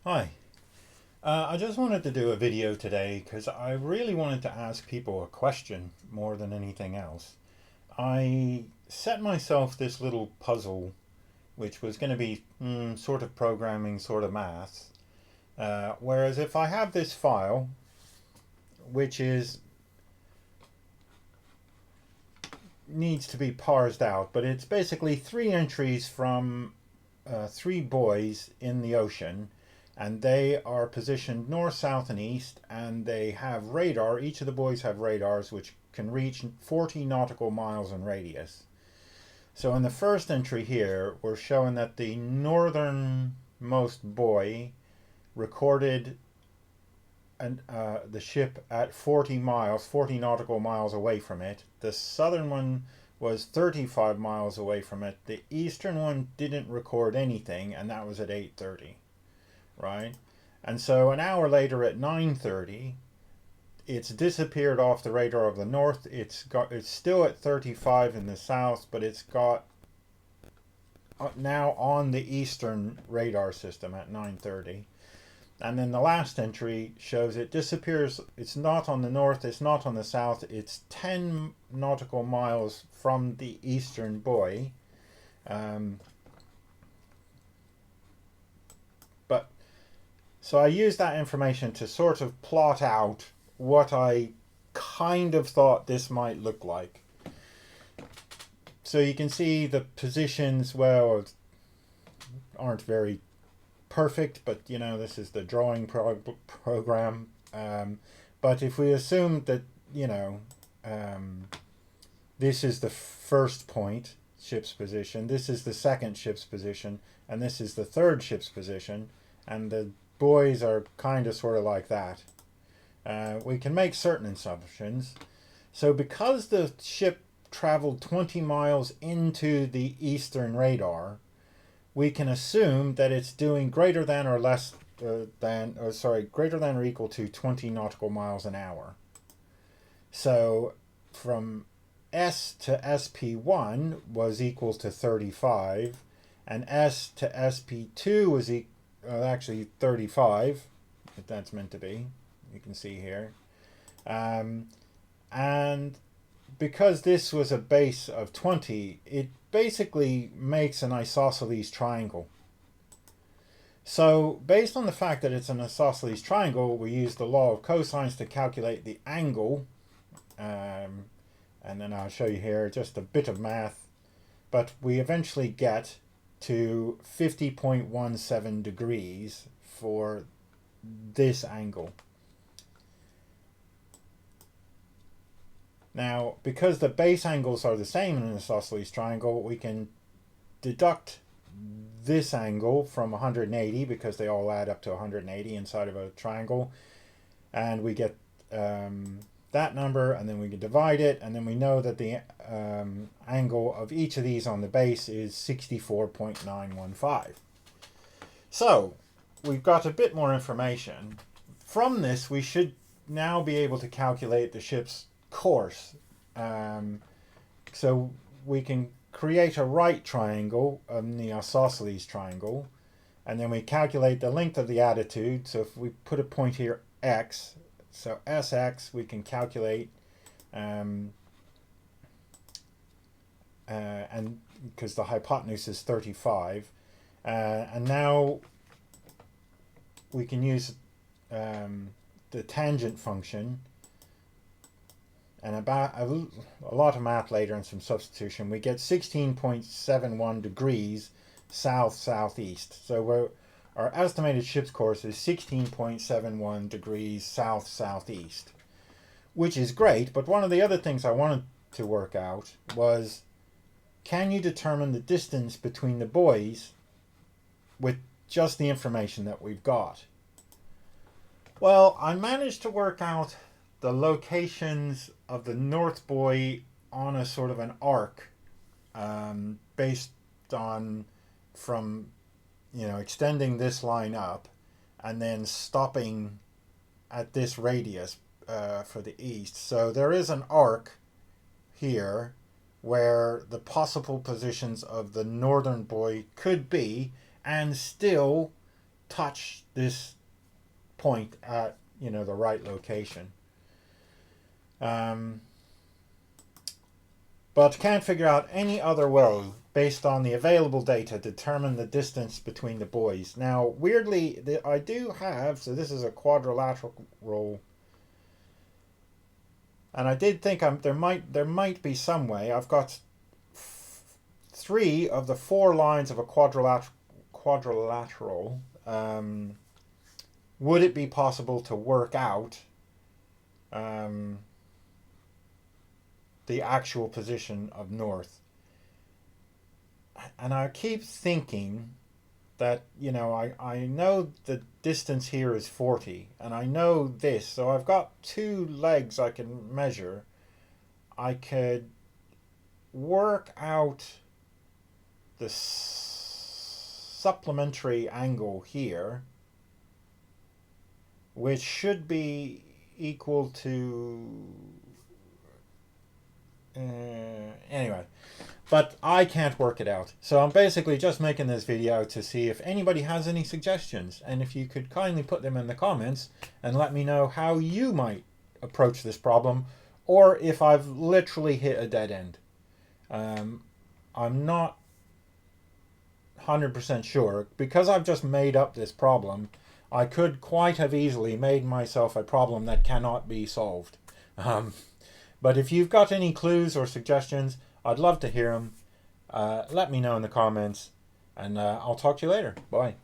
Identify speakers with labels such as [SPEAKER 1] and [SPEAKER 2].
[SPEAKER 1] Hi. I just wanted to do a video today because I really wanted to ask people a question more than anything else. I set myself this little puzzle, which was going to be sort of programming, sort of maths. Whereas if I have this file, which is needs to be parsed out, but it's basically three entries from three buoys in the ocean, and they are positioned north, south, and east, and they have radar. Each of the buoys have radars which can reach 40 nautical miles in radius. So in the first entry here, we're showing that the northernmost buoy recorded the ship at 40 miles, 40 nautical miles away from it. The southern one was 35 miles away from it. The eastern one didn't record anything, and that was at 8:30, right? And so an hour later at 9:30, it's disappeared off the radar of the north. It's still at 35 in the south, but it's got now on the eastern radar system at 9:30. And then the last entry shows it disappears. It's not on the north, it's not on the south. It's 10 nautical miles from the eastern buoy. Um, but so I used that information to sort of plot out what I kind of thought this might look like. So you can see the positions, well, aren't very perfect, but this is the drawing program. But if we assume that, you know, um, this is the first point, ship's position, this is the second ship's position, and this is the third ship's position, and the buoys are kind of sort of like that. We can make certain assumptions. So because the ship traveled 20 miles into the eastern radar, we can assume that it's doing greater than or less greater than or equal to 20 nautical miles an hour. So from S to SP1 was equal to 35, and S to SP2 was actually 35, if that's meant to be. You can see here. And because this was a base of 20, it basically makes an isosceles triangle. So based on the fact that it's an isosceles triangle, we use the law of cosines to calculate the angle. And then I'll show you here just a bit of math. But we eventually get to 50.17 degrees for this angle. Now, because the base angles are the same in an isosceles triangle, we can deduct this angle from 180 because they all add up to 180 inside of a triangle, and we get that number, and then we can divide it, and then we know that the angle of each of these on the base is 64.915. So we've got a bit more information. From this, we should now be able to calculate the ship's course. So we can create a right triangle in the isosceles triangle, and then we calculate the length of the attitude. So if we put a point here, x, so sx, we can calculate, and because the hypotenuse is 35, and now we can use the tangent function, and about a lot of math later and some substitution, we get 16.71 degrees south-southeast. So our estimated ship's course is 16.71 degrees south-southeast, which is great. But one of the other things I wanted to work out was, can you determine the distance between the buoys with just the information that we've got? Well, I managed to work out the locations of the North Buoy on a sort of an arc, based on from extending this line up and then stopping at this radius for the east. So there is an arc here where the possible positions of the northern buoy could be, and still touch this point at, you know, the right location. But can't figure out any other way, based on the available data, to determine the distance between the buoys. Now, weirdly, I do have, so this is a quadrilateral roll, and I did think there might be some way. I've got 3 of the 4 lines of a quadrilateral. Would it be possible to work out the actual position of north? And I keep thinking that, you know, I know the distance here is 40, and I know this, so I've got 2 legs I can measure. I could work out the supplementary angle here, which should be equal to anyway, but I can't work it out. So I'm basically just making this video to see if anybody has any suggestions, and if you could kindly put them in the comments and let me know how you might approach this problem, or if I've literally hit a dead end. I'm not 100% sure, because I've just made up this problem. I could quite have easily made myself a problem that cannot be solved. But if you've got any clues or suggestions, I'd love to hear them. Let me know in the comments, and I'll talk to you later. Bye.